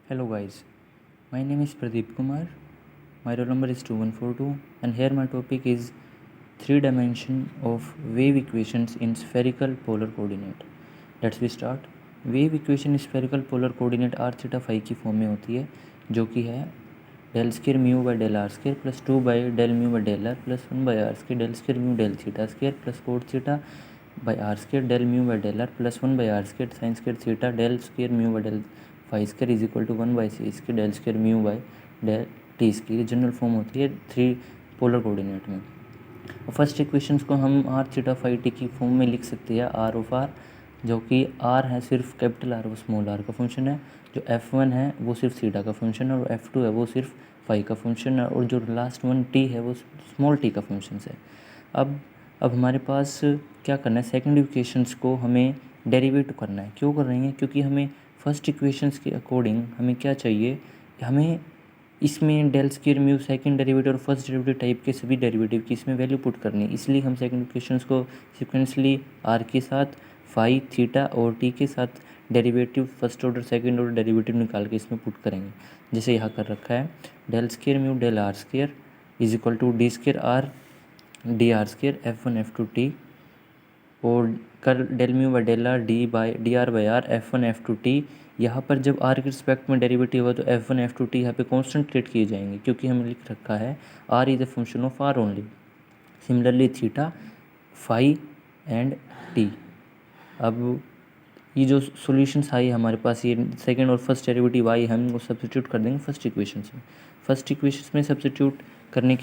Hello guys, my name is Pradeep Kumar. My roll number is 2142 and here my topic is 3 dimension of wave equations in spherical polar coordinate. Let's we start. Wave equation spherical polar coordinate r theta phi की form में होती है जो कि है del square mu by del r square plus 2 by del mu by del r plus 1 by r square del square mu del theta square plus cot theta by r square del mu by del r plus 1 by r square sine square theta del square mu by del phi square is equal to 1 by c square del square mu by del t square. General form होती है 3 polar coordinate में। और first equations को हम are theta phi T की form में लिख सकते हैं आर ऑफ आर, जो कि आर है सिर्फ कैपिटल आर वो स्मॉल आर का फंक्शन है, जो F1 है वो सिर्फ थीटा का फंक्शन है और F2 है वो सिर्फ फाई का फंक्शन है और जो लास्ट वन टी है वो स्मॉल टी का फंक्शन है। अब हमारे पास क्या करना है, सेकंड इक्वेशंस को हमें डेरिवेट करना है। क्यों कर रहे हैं? क्योंकि हमें फर्स्ट इक्वेशंस के अकॉर्डिंग हमें क्या चाहिए, हमें इसमें del square mu second derivative और फर्स्ट डेरिवेटिव टाइप के सभी डेरिवेटिव की इसमें वैल्यू पुट करनी है। इसलिए हम सेकंड इक्वेशंस को सिक्वेंसली आर के साथ फाई थीटा और टी के साथ derivative first order second order derivative निकाल के इसमें पुट करेंगे। जैसे यहाँ कर रखा है del square mu del r square is equal to d square r d r square F1 F2 t और कर del mu by del r d r by r F1 F2 t. यहाँ पर जब आर के respect में derivative हो तो F1 F2 t यहाँ पे कांस्टेंट ट्रीट किए जाएंगे क्योंकि हमें लिख रखा है r is a function of r only. Similarly theta phi and t. अब ये जो सॉल्यूशंस आई हमारे पास, ये सेकंड और फर्स्ट डेरिवेटिव आई, हम वो सब्स्टिट्यूट कर देंगे फर्स्ट इक्वेशंस में। फर्स्ट इक्वेशंस में सब्स्टिट्यूट करने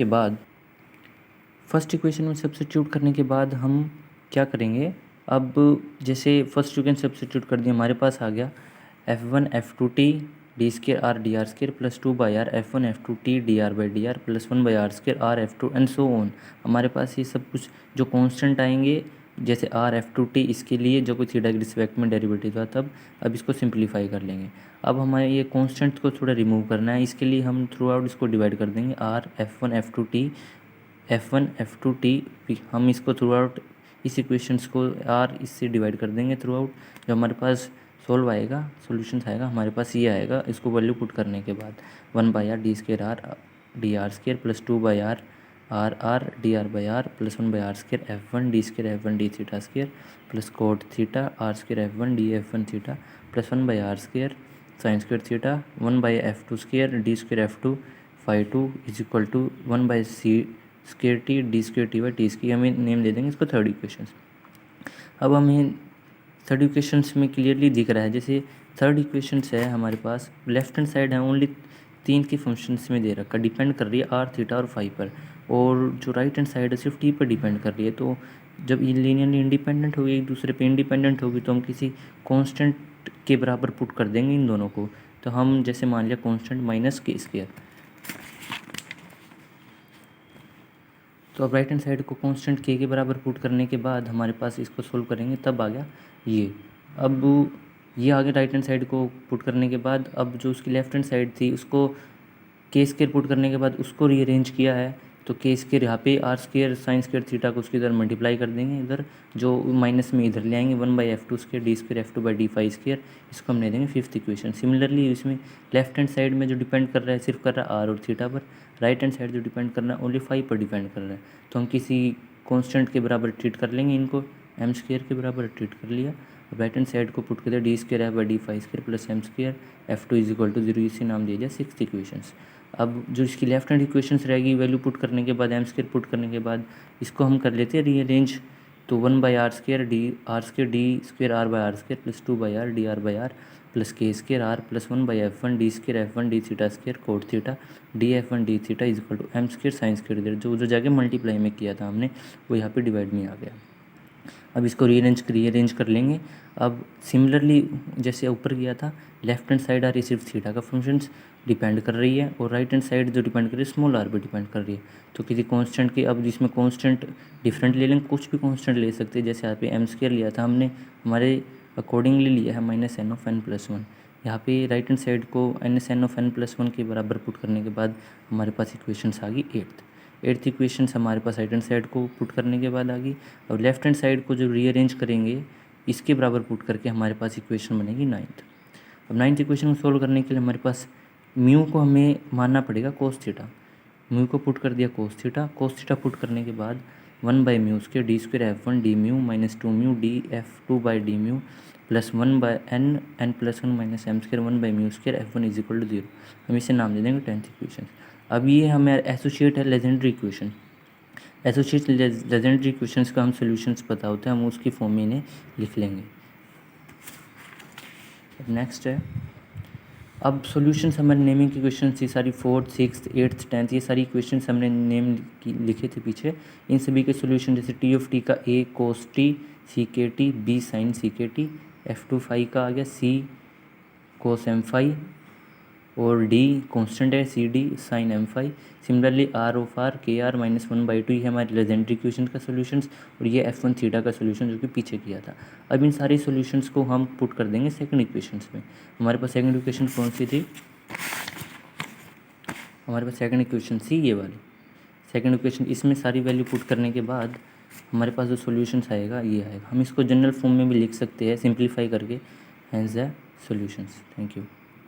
के बाद हम क्या करेंगे, अब जैसे फर्स्ट इक्वेशन सब्स्टिट्यूट कर दिया, हमारे पास आ गया F1 F2 t d square r d r square plus 2 by r F1 F2 t d r by d r plus 1 by r square r F2 and so on. हमारे पास ये सब कुछ जो कांस्टेंट आएंगे, जैसे आर F2 टी इसके लिए जो कोई थीटा के रिस्पेक्ट में डेरिवेटिव था तब, अब इसको सिंप्लीफाई कर लेंगे। अब हमारे ये कांस्टेंट को थोड़ा रिमूव करना है, इसके लिए हम थ्रू आउट इसको डिवाइड कर देंगे आर F1 F2 टी हम इसको थ्रू आउट इस इक्वेशंस को आर इससे डिवाइड कर देंगे थ्रू आउट। जो हमारे पास सोल्व आएगा, सॉल्यूशन आएगा, हमारे पास ये आएगा। इसको वैल्यू पुट करने के बाद 1 by r d square r d r square plus 2 by r r d r by r plus 1 by r square F1 d square F1 d theta square plus cot theta r square F1 d F1 theta plus 1 by r square sine square theta 1 by F2 square d square F2 phi 2 is equal to 1 by c square t d square T by T square. हमें name दे देंगे इसको third equation. अब हमें third equations में clearly दिख रहा है, जैसे थर्ड इक्वेशंस है हमारे पास लेफ्ट हैंड साइड है ओनली 3 के फंक्शंस में दे रखा, डिपेंड कर रही है आर थीटा और फाई पर, और जो राइट हैंड साइड है सिर्फ टी पर डिपेंड कर रही है। तो जब ये लीनियरली इंडिपेंडेंट होगी, एक दूसरे पे इंडिपेंडेंट होगी, तो हम किसी कांस्टेंट के बराबर पुट कर देंगे इन दोनों को। तो हम जैसे मान लिया कांस्टेंट माइनस के स्क्वायर, तो अब राइट हैंड साइड को कांस्टेंट के बराबर पुट करने के बाद हमारे पास इसको सोल्व करेंगे तब आ गया ये। अब ये आगे राइट हैंड साइड को पुट करने के बाद अब जो उसकी लेफ्ट हैंड साइड थी उसको के स्केयर पुट करने के बाद उसको रीअरेंज किया है, तो के स्केयर यहाँ पे r square sine square theta को उसकी इधर मल्टीप्लाई कर देंगे, इधर जो माइनस में इधर ले आएंगे 1 by F2 square d square F2 by d phi square, इसको हम ले देंगे फिफ्थ इक्वेशन। सिमिलरली इसमें लेफ्ट हैंड साइड में जो डिपेंड कर रहा है सिर्फ कर रहा है आर और थीटा पर, राइट हैंड साइड जो डिपेंड कर रहा है ओनली फाई पर डिपेंड कर रहा है, तो हम किसी कॉन्स्टेंट के बराबर ट्रीट कर लेंगे इनको, एम स्केयर के बराबर ट्रीट कर लिया। राइट हैंड साइड को पुट कर दिया डी स्केयर है by d phi square plus m square F2 is equal to 0, इसी नाम दे दिया सिक्स्थ इक्वेशंस। अब जो इसकी लेफ्ट हैंड इक्वेशंस रहेगी वैल्यू पुट करने के बाद एम स्केयर पुट करने के बाद इसको हम कर लेते हैं रीअरेंज, तो 1 by r square d square r by r square plus 2 by r d r by r plus k square r plus 1 by F1 d square F1 d theta square cot theta d F1 d theta is equal to m square sine square इधर जो जगह multiply में किया था हमने वो यहाँ पे डिवाइड में आ गया। अब इसको रीअरेंज कर लेंगे। अब सिमिलरली जैसे ऊपर किया था, लेफ्ट हैंड साइड आ रही सिर्फ थीटा का फंक्शंस डिपेंड कर रही है और राइट हैंड साइड जो डिपेंड कर रही है स्मॉल आर पे डिपेंड कर रही है। तो किसी कांस्टेंट के, अब जिसमें कांस्टेंट डिफरेंट ले लेंगे, कुछ भी कांस्टेंट ले सकते हैं, जैसे यहाँ पे एम स्केयर लिया था हमने, हमारे अकॉर्डिंगली लिया है minus n of n plus 1। यहाँ पे राइट हैंड साइड को n s n of n plus 1 के बराबर पुट करने के बाद हमारे पास इक्वेशंस आ गई एट्थ इक्वेशंस हमारे पास राइट हैंड साइड को पुट करने के बाद आ गई। और लेफ्ट हैंड साइड को जब रीअरेंज करेंगे इसके बराबर पुट करके हमारे पास इक्वेशन बनेगी नाइन्थ। अब 9th इक्वेशन को सोल्व करने के लिए हमारे पास म्यू को हमें मानना पड़ेगा कोस थीटा। म्यू को पुट कर दिया कोस थीटा पुट करने के बाद 1/म्यू square d square F1 d mu minus 2म्यू d F2 d mu plus 1/n plus 1 minus m square 1/म्यू स्क्वायर F1 इज इक्वल टू 0। हम इसे नाम दे देंगे 10th इक्वेशन। अब ये हमें एसोसिएट है legendary equation. Associate legendary equations का हम सॉल्यूशंस पता होता है, हम उसकी फॉर्म में इन्हें लिख लेंगे। नेक्स्ट है, अब सॉल्यूशंस हमारे नेमिंग की क्वेश्चन थी सारी 4th 6th 8th 10th, ये सारी क्वेश्चंस हमने नेम लिखे थे पीछे। इन सभी के सॉल्यूशन जैसे टी ऑफ टी का a cos t सी के टी b sin सी के टी F2 फाई का आ गया c cos m फाई और d कांस्टेंट है c d sine m phi. Similarly r of r के आर माइनस 1/2 ये हमारे लेजेंडरी इक्वेशन का सॉल्यूशंस और ये F1 थीटा का सॉल्यूशन जो कि पीछे किया था। अब इन सारी सॉल्यूशंस को हम पुट कर देंगे सेकंड इक्वेशंस में। हमारे पास सेकंड इक्वेशन कौन सी थी? हमारे पास सेकंड इक्वेशन थी ये वाली सेकंड इक्वेशन। इसमें सारी वैल्यू पुट करने के बाद हमारे पास जो सॉल्यूशंस आएगा ये आएगा। हम इसको जनरल फॉर्म में भी लिख सकते हैं सिंप्लीफाई करके, hence the solutions. Thank you.